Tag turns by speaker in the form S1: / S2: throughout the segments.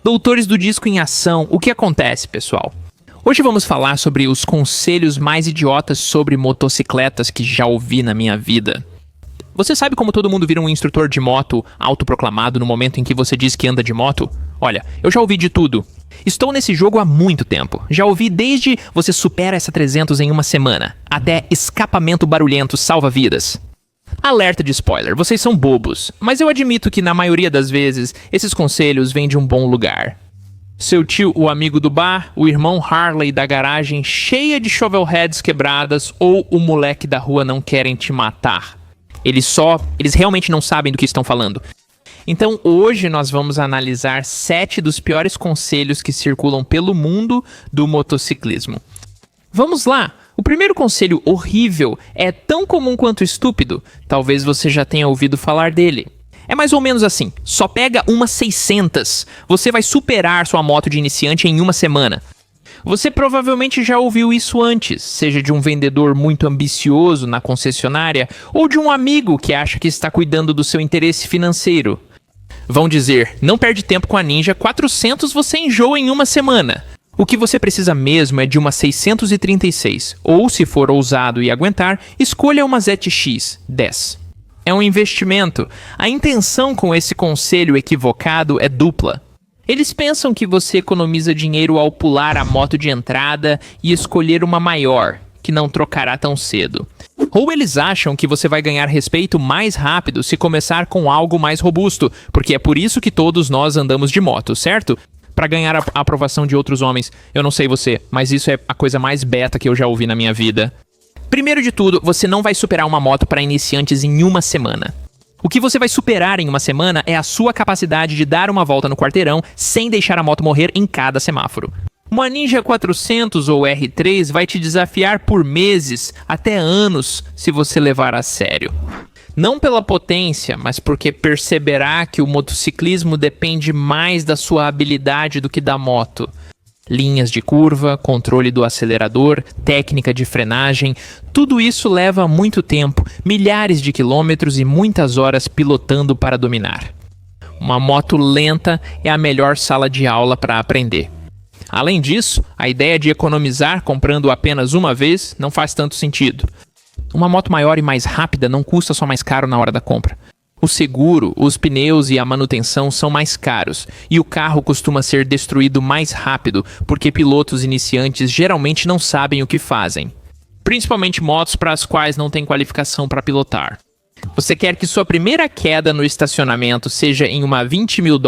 S1: Doutores do disco em ação, o que acontece, pessoal? Hoje vamos falar sobre os conselhos mais idiotas sobre motocicletas que já ouvi na minha vida. Você sabe como todo mundo vira um instrutor de moto autoproclamado no momento em que você diz que anda de moto? Olha, eu já ouvi de tudo. Estou nesse jogo há muito tempo. Já ouvi desde você supera essa 300 em uma semana, até escapamento barulhento salva vidas. Alerta de spoiler, vocês são bobos, mas eu admito que na maioria das vezes esses conselhos vêm de um bom lugar. Seu tio, o amigo do bar, o irmão Harley da garagem cheia de shovelheads quebradas ou o moleque da rua não querem te matar. Eles realmente não sabem do que estão falando. Então hoje nós vamos analisar 7 dos piores conselhos que circulam pelo mundo do motociclismo. Vamos lá! O primeiro conselho horrível é tão comum quanto estúpido, talvez você já tenha ouvido falar dele. É mais ou menos assim, só pega umas 600, você vai superar sua moto de iniciante em uma semana. Você provavelmente já ouviu isso antes, seja de um vendedor muito ambicioso na concessionária ou de um amigo que acha que está cuidando do seu interesse financeiro. Vão dizer, não perde tempo com a Ninja, 400 você enjoa em uma semana. O que você precisa mesmo é de uma 636, ou se for ousado e aguentar, escolha uma ZX 10. É um investimento. A intenção com esse conselho equivocado é dupla. Eles pensam que você economiza dinheiro ao pular a moto de entrada e escolher uma maior, que não trocará tão cedo. Ou eles acham que você vai ganhar respeito mais rápido se começar com algo mais robusto, porque é por isso que todos nós andamos de moto, certo? Para ganhar a aprovação de outros homens. Eu não sei você, mas isso é a coisa mais beta que eu já ouvi na minha vida. Primeiro de tudo, você não vai superar uma moto para iniciantes em uma semana. O que você vai superar em uma semana é a sua capacidade de dar uma volta no quarteirão sem deixar a moto morrer em cada semáforo. Uma Ninja 400 ou R3 vai te desafiar por meses, até anos, se você levar a sério. Não pela potência, mas porque perceberá que o motociclismo depende mais da sua habilidade do que da moto. Linhas de curva, controle do acelerador, técnica de frenagem, tudo isso leva muito tempo, milhares de quilômetros e muitas horas pilotando para dominar. Uma moto lenta é a melhor sala de aula para aprender. Além disso, a ideia de economizar comprando apenas uma vez não faz tanto sentido. Uma moto maior e mais rápida não custa só mais caro na hora da compra. O seguro, os pneus e a manutenção são mais caros, e o carro costuma ser destruído mais rápido, porque pilotos iniciantes geralmente não sabem o que fazem. Principalmente motos para as quais não tem qualificação para pilotar. Você quer que sua primeira queda no estacionamento seja em uma $20 mil?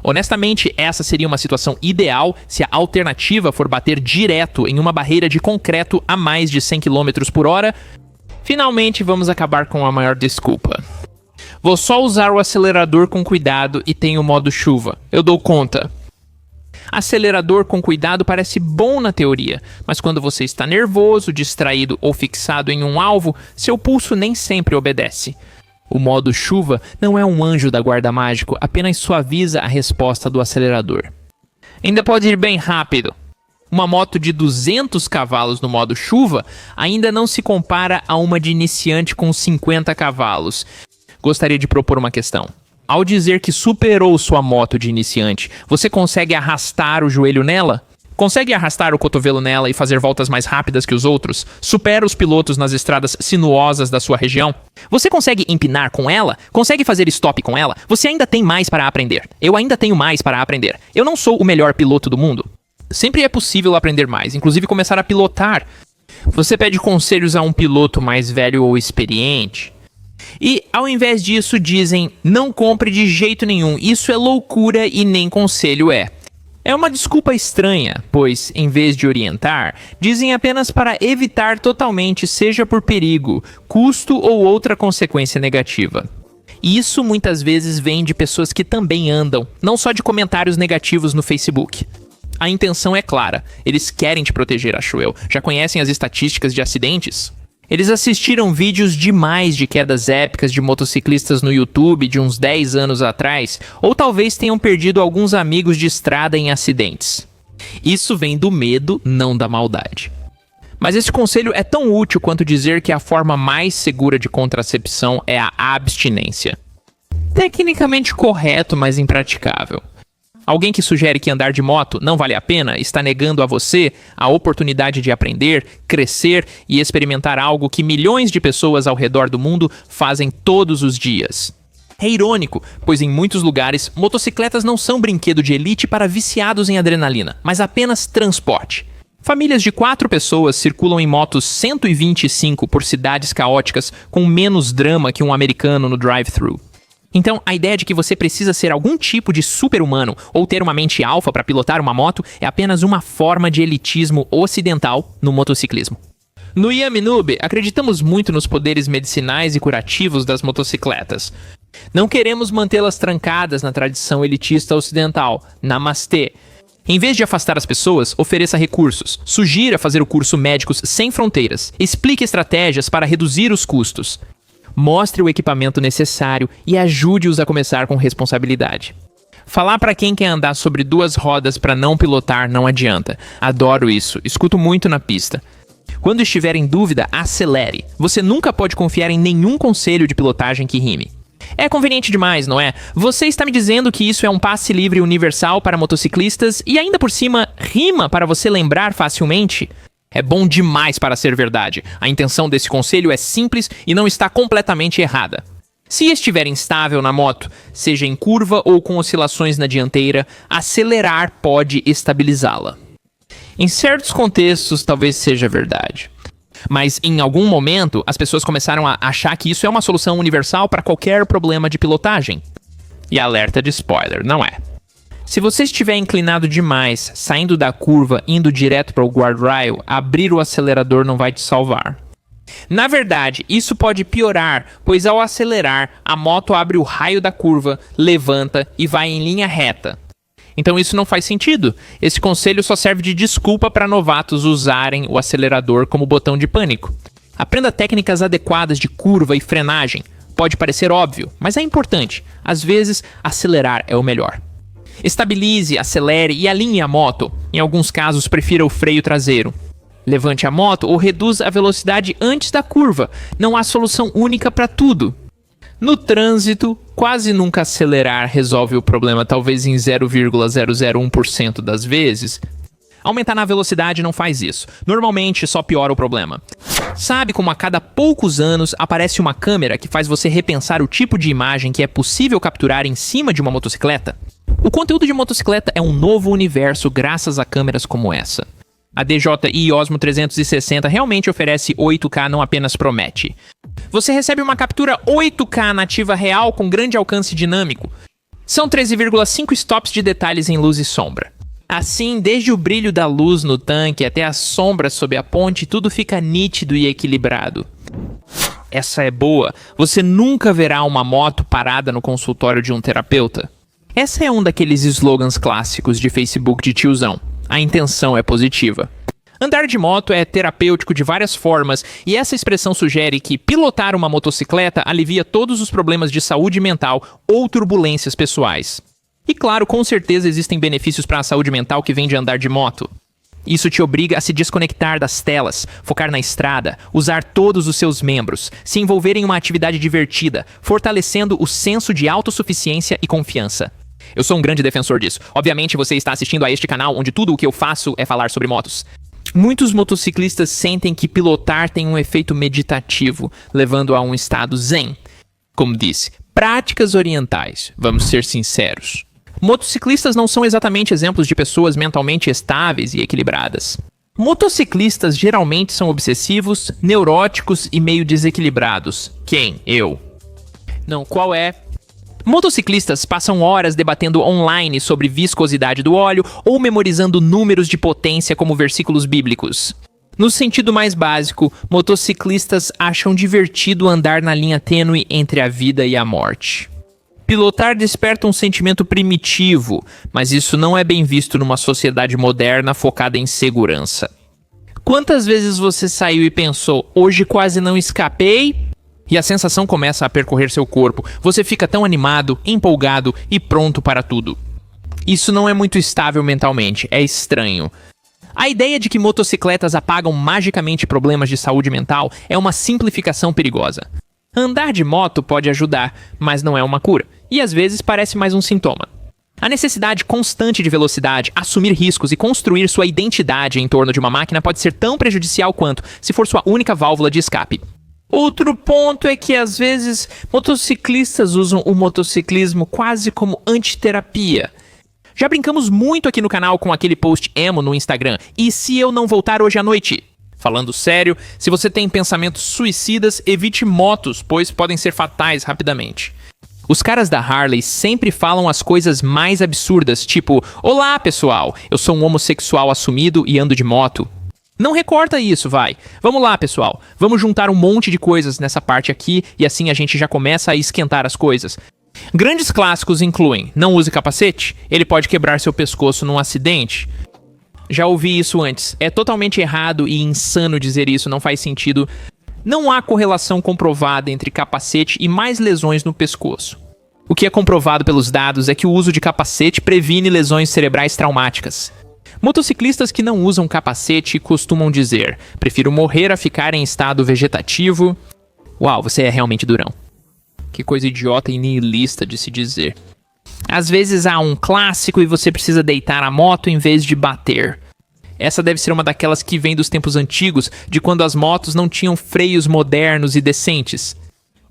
S1: Honestamente, essa seria uma situação ideal se a alternativa for bater direto em uma barreira de concreto a mais de 100 km por hora. Finalmente, vamos acabar com a maior desculpa. Vou só usar o acelerador com cuidado e tenho o modo chuva. Eu dou conta. Acelerador com cuidado parece bom na teoria, mas quando você está nervoso, distraído ou fixado em um alvo, seu pulso nem sempre obedece. O modo chuva não é um anjo da guarda mágico, apenas suaviza a resposta do acelerador. Ainda pode ir bem rápido. Uma moto de 200 cavalos no modo chuva ainda não se compara a uma de iniciante com 50 cavalos. Gostaria de propor uma questão. Ao dizer que superou sua moto de iniciante, você consegue arrastar o joelho nela? Consegue arrastar o cotovelo nela e fazer voltas mais rápidas que os outros? Supera os pilotos nas estradas sinuosas da sua região? Você consegue empinar com ela? Consegue fazer stop com ela? Você ainda tem mais para aprender. Eu ainda tenho mais para aprender. Eu não sou o melhor piloto do mundo. Sempre é possível aprender mais, inclusive começar a pilotar. Você pede conselhos a um piloto mais velho ou experiente. E, ao invés disso, dizem, não compre de jeito nenhum, isso é loucura e nem conselho é. É uma desculpa estranha, pois, em vez de orientar, dizem apenas para evitar totalmente, seja por perigo, custo ou outra consequência negativa. E isso muitas vezes vem de pessoas que também andam, não só de comentários negativos no Facebook. A intenção é clara, eles querem te proteger, acho eu. Já conhecem as estatísticas de acidentes? Eles assistiram vídeos demais de quedas épicas de motociclistas no YouTube de uns 10 anos atrás, ou talvez tenham perdido alguns amigos de estrada em acidentes. Isso vem do medo, não da maldade. Mas esse conselho é tão útil quanto dizer que a forma mais segura de contracepção é a abstinência. Tecnicamente correto, mas impraticável. Alguém que sugere que andar de moto não vale a pena está negando a você a oportunidade de aprender, crescer e experimentar algo que milhões de pessoas ao redor do mundo fazem todos os dias. É irônico, pois em muitos lugares, motocicletas não são brinquedo de elite para viciados em adrenalina, mas apenas transporte. Famílias de 4 pessoas circulam em motos 125 por cidades caóticas com menos drama que um americano no drive-thru. Então, a ideia de que você precisa ser algum tipo de super-humano ou ter uma mente alfa para pilotar uma moto é apenas uma forma de elitismo ocidental no motociclismo. No Yami Noob, acreditamos muito nos poderes medicinais e curativos das motocicletas. Não queremos mantê-las trancadas na tradição elitista ocidental. Namastê. Em vez de afastar as pessoas, ofereça recursos, sugira fazer o curso Médicos Sem Fronteiras, explique estratégias para reduzir os custos. Mostre o equipamento necessário e ajude-os a começar com responsabilidade. Falar para quem quer andar sobre 2 rodas para não pilotar não adianta. Adoro isso, escuto muito na pista. Quando estiver em dúvida, acelere. Você nunca pode confiar em nenhum conselho de pilotagem que rime. É conveniente demais, não é? Você está me dizendo que isso é um passe livre universal para motociclistas e ainda por cima rima para você lembrar facilmente? É bom demais para ser verdade. A intenção desse conselho é simples e não está completamente errada. Se estiver instável na moto, seja em curva ou com oscilações na dianteira, acelerar pode estabilizá-la. Em certos contextos, talvez seja verdade. Mas em algum momento, as pessoas começaram a achar que isso é uma solução universal para qualquer problema de pilotagem. E alerta de spoiler, não é. Se você estiver inclinado demais, saindo da curva, indo direto para o guardrail, abrir o acelerador não vai te salvar. Na verdade, isso pode piorar, pois ao acelerar, a moto abre o raio da curva, levanta e vai em linha reta. Então isso não faz sentido. Esse conselho só serve de desculpa para novatos usarem o acelerador como botão de pânico. Aprenda técnicas adequadas de curva e frenagem. Pode parecer óbvio, mas é importante. Às vezes, acelerar é o melhor. Estabilize, acelere e alinhe a moto. Em alguns casos, prefira o freio traseiro. Levante a moto ou reduza a velocidade antes da curva. Não há solução única para tudo. No trânsito, quase nunca acelerar resolve o problema, talvez em 0,001% das vezes. Aumentar na velocidade não faz isso. Normalmente só piora o problema. Sabe como a cada poucos anos aparece uma câmera que faz você repensar o tipo de imagem que é possível capturar em cima de uma motocicleta? O conteúdo de motocicleta é um novo universo graças a câmeras como essa. A DJI Osmo 360 realmente oferece 8K, não apenas promete. Você recebe uma captura 8K nativa real com grande alcance dinâmico. São 13,5 stops de detalhes em luz e sombra. Assim, desde o brilho da luz no tanque até as sombras sob a ponte, tudo fica nítido e equilibrado. Essa é boa. Você nunca verá uma moto parada no consultório de um terapeuta. Essa é um daqueles slogans clássicos de Facebook de tiozão. A intenção é positiva. Andar de moto é terapêutico de várias formas e essa expressão sugere que pilotar uma motocicleta alivia todos os problemas de saúde mental ou turbulências pessoais. E claro, com certeza existem benefícios para a saúde mental que vêm de andar de moto. Isso te obriga a se desconectar das telas, focar na estrada, usar todos os seus membros, se envolver em uma atividade divertida, fortalecendo o senso de autossuficiência e confiança. Eu sou um grande defensor disso. Obviamente você está assistindo a este canal onde tudo o que eu faço é falar sobre motos. Muitos motociclistas sentem que pilotar tem um efeito meditativo, levando a um estado zen. Como disse, práticas orientais, vamos ser sinceros. Motociclistas não são exatamente exemplos de pessoas mentalmente estáveis e equilibradas. Motociclistas geralmente são obsessivos, neuróticos e meio desequilibrados. Quem? Eu. Não, qual é? Motociclistas passam horas debatendo online sobre viscosidade do óleo ou memorizando números de potência como versículos bíblicos. No sentido mais básico, motociclistas acham divertido andar na linha tênue entre a vida e a morte. Pilotar desperta um sentimento primitivo, mas isso não é bem visto numa sociedade moderna focada em segurança. Quantas vezes você saiu e pensou, hoje quase não escapei? E a sensação começa a percorrer seu corpo. Você fica tão animado, empolgado e pronto para tudo. Isso não é muito estável mentalmente, é estranho. A ideia de que motocicletas apagam magicamente problemas de saúde mental é uma simplificação perigosa. Andar de moto pode ajudar, mas não é uma cura, e às vezes parece mais um sintoma. A necessidade constante de velocidade, assumir riscos e construir sua identidade em torno de uma máquina pode ser tão prejudicial quanto se for sua única válvula de escape. Outro ponto é que, às vezes, motociclistas usam o motociclismo quase como antiterapia. Já brincamos muito aqui no canal com aquele post emo no Instagram, e se eu não voltar hoje à noite? Falando sério, se você tem pensamentos suicidas, evite motos, pois podem ser fatais rapidamente. Os caras da Harley sempre falam as coisas mais absurdas, tipo: "Olá, pessoal, eu sou um homossexual assumido e ando de moto." Não recorta isso, vai. Vamos lá, pessoal. Vamos juntar um monte de coisas nessa parte aqui e assim a gente já começa a esquentar as coisas. Grandes clássicos incluem: não use capacete, ele pode quebrar seu pescoço num acidente. Já ouvi isso antes. É totalmente errado e insano dizer isso, não faz sentido. Não há correlação comprovada entre capacete e mais lesões no pescoço. O que é comprovado pelos dados é que o uso de capacete previne lesões cerebrais traumáticas. Motociclistas que não usam capacete costumam dizer: "Prefiro morrer a ficar em estado vegetativo." Uau, você é realmente durão. Que coisa idiota e nihilista de se dizer. Às vezes há um clássico e você precisa deitar a moto em vez de bater. Essa deve ser uma daquelas que vem dos tempos antigos, de quando as motos não tinham freios modernos e decentes.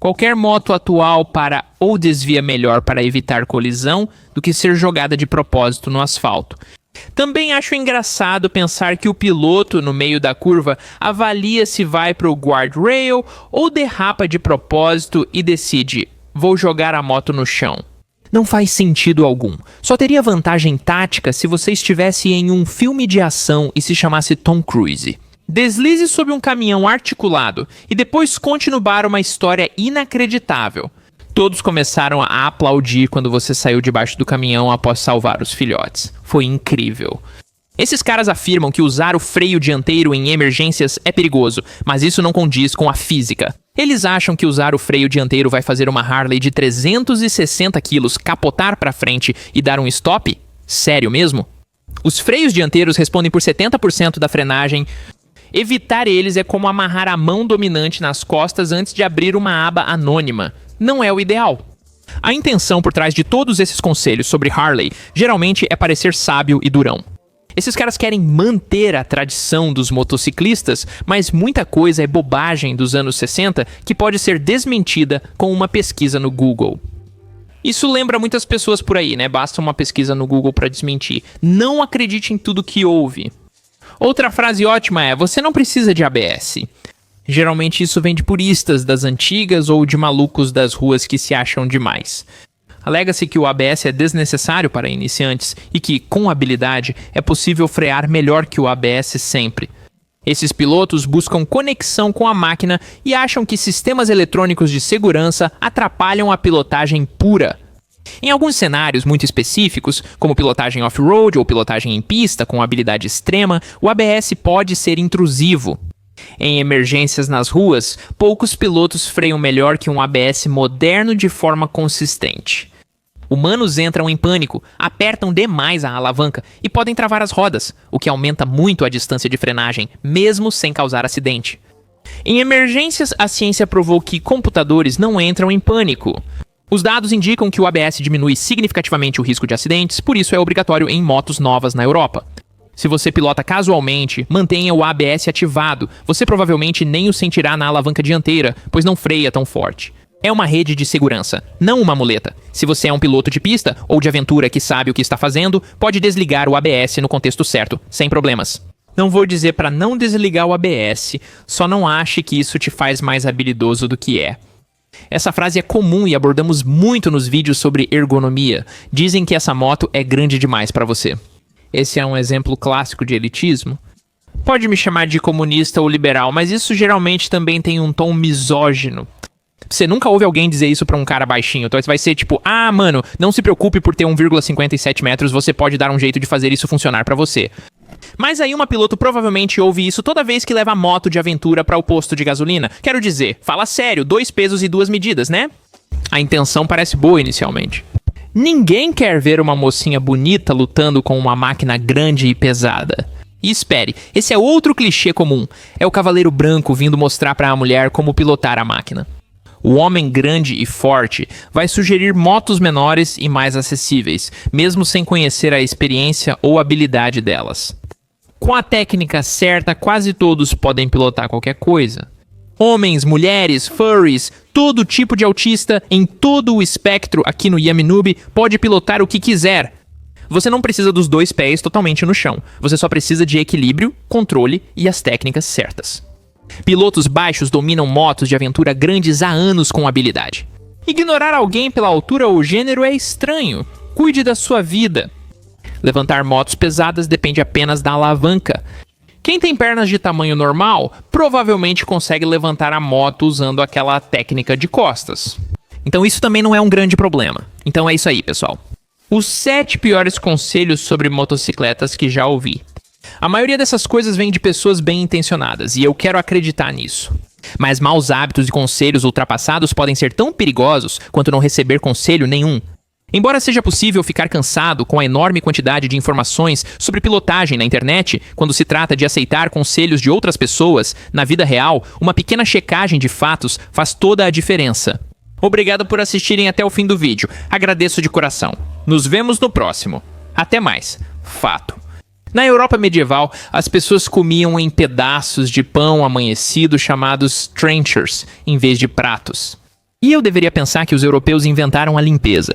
S1: Qualquer moto atual para ou desvia melhor para evitar colisão do que ser jogada de propósito no asfalto. Também acho engraçado pensar que o piloto, no meio da curva, avalia se vai para o guardrail ou derrapa de propósito e decide: "Vou jogar a moto no chão." Não faz sentido algum. Só teria vantagem tática se você estivesse em um filme de ação e se chamasse Tom Cruise. Deslize sob um caminhão articulado e depois conte no bar uma história inacreditável. Todos começaram a aplaudir quando você saiu debaixo do caminhão após salvar os filhotes. Foi incrível. Esses caras afirmam que usar o freio dianteiro em emergências é perigoso, mas isso não condiz com a física. Eles acham que usar o freio dianteiro vai fazer uma Harley de 360 quilos capotar para frente e dar um stop? Sério mesmo? Os freios dianteiros respondem por 70% da frenagem. Evitar eles é como amarrar a mão dominante nas costas antes de abrir uma aba anônima. Não é o ideal. A intenção por trás de todos esses conselhos sobre Harley geralmente é parecer sábio e durão. Esses caras querem manter a tradição dos motociclistas, mas muita coisa é bobagem dos anos 60 que pode ser desmentida com uma pesquisa no Google. Isso lembra muitas pessoas por aí, né? Basta uma pesquisa no Google para desmentir. Não acredite em tudo que ouve. Outra frase ótima é: "Você não precisa de ABS." Geralmente isso vem de puristas das antigas ou de malucos das ruas que se acham demais. Alega-se que o ABS é desnecessário para iniciantes e que, com habilidade, é possível frear melhor que o ABS sempre. Esses pilotos buscam conexão com a máquina e acham que sistemas eletrônicos de segurança atrapalham a pilotagem pura. Em alguns cenários muito específicos, como pilotagem off-road ou pilotagem em pista com habilidade extrema, o ABS pode ser intrusivo. Em emergências nas ruas, poucos pilotos freiam melhor que um ABS moderno de forma consistente. Humanos entram em pânico, apertam demais a alavanca e podem travar as rodas, o que aumenta muito a distância de frenagem, mesmo sem causar acidente. Em emergências, a ciência provou que computadores não entram em pânico. Os dados indicam que o ABS diminui significativamente o risco de acidentes, por isso é obrigatório em motos novas na Europa. Se você pilota casualmente, mantenha o ABS ativado. Você provavelmente nem o sentirá na alavanca dianteira, pois não freia tão forte. É uma rede de segurança, não uma muleta. Se você é um piloto de pista ou de aventura que sabe o que está fazendo, pode desligar o ABS no contexto certo, sem problemas. Não vou dizer para não desligar o ABS, só não ache que isso te faz mais habilidoso do que é. Essa frase é comum e abordamos muito nos vídeos sobre ergonomia. Dizem que essa moto é grande demais para você. Esse é um exemplo clássico de elitismo. Pode me chamar de comunista ou liberal, mas isso geralmente também tem um tom misógino. Você nunca ouve alguém dizer isso pra um cara baixinho, então vai ser tipo: "Ah, mano, não se preocupe por ter 1,57 metros, você pode dar um jeito de fazer isso funcionar pra você." Mas aí uma piloto provavelmente ouve isso toda vez que leva a moto de aventura para o posto de gasolina. Quero dizer, fala sério, 2 pesos e 2 medidas, né? A intenção parece boa inicialmente. Ninguém quer ver uma mocinha bonita lutando com uma máquina grande e pesada. E espere, esse é outro clichê comum. É o cavaleiro branco vindo mostrar para a mulher como pilotar a máquina. O homem grande e forte vai sugerir motos menores e mais acessíveis, mesmo sem conhecer a experiência ou habilidade delas. Com a técnica certa, quase todos podem pilotar qualquer coisa. Homens, mulheres, furries, todo tipo de autista em todo o espectro aqui no Yaminoob pode pilotar o que quiser. Você não precisa dos 2 pés totalmente no chão, você só precisa de equilíbrio, controle e as técnicas certas. Pilotos baixos dominam motos de aventura grandes há anos com habilidade. Ignorar alguém pela altura ou gênero é estranho. Cuide da sua vida. Levantar motos pesadas depende apenas da alavanca. Quem tem pernas de tamanho normal provavelmente consegue levantar a moto usando aquela técnica de costas. Então isso também não é um grande problema. Então é isso aí, pessoal. Os 7 piores conselhos sobre motocicletas que já ouvi. A maioria dessas coisas vem de pessoas bem intencionadas, e eu quero acreditar nisso. Mas maus hábitos e conselhos ultrapassados podem ser tão perigosos quanto não receber conselho nenhum. Embora seja possível ficar cansado com a enorme quantidade de informações sobre pilotagem na internet, quando se trata de aceitar conselhos de outras pessoas, na vida real, uma pequena checagem de fatos faz toda a diferença. Obrigado por assistirem até o fim do vídeo. Agradeço de coração. Nos vemos no próximo. Até mais. Fato. Na Europa medieval, as pessoas comiam em pedaços de pão amanhecido chamados trenchers, em vez de pratos. E eu deveria pensar que os europeus inventaram a limpeza.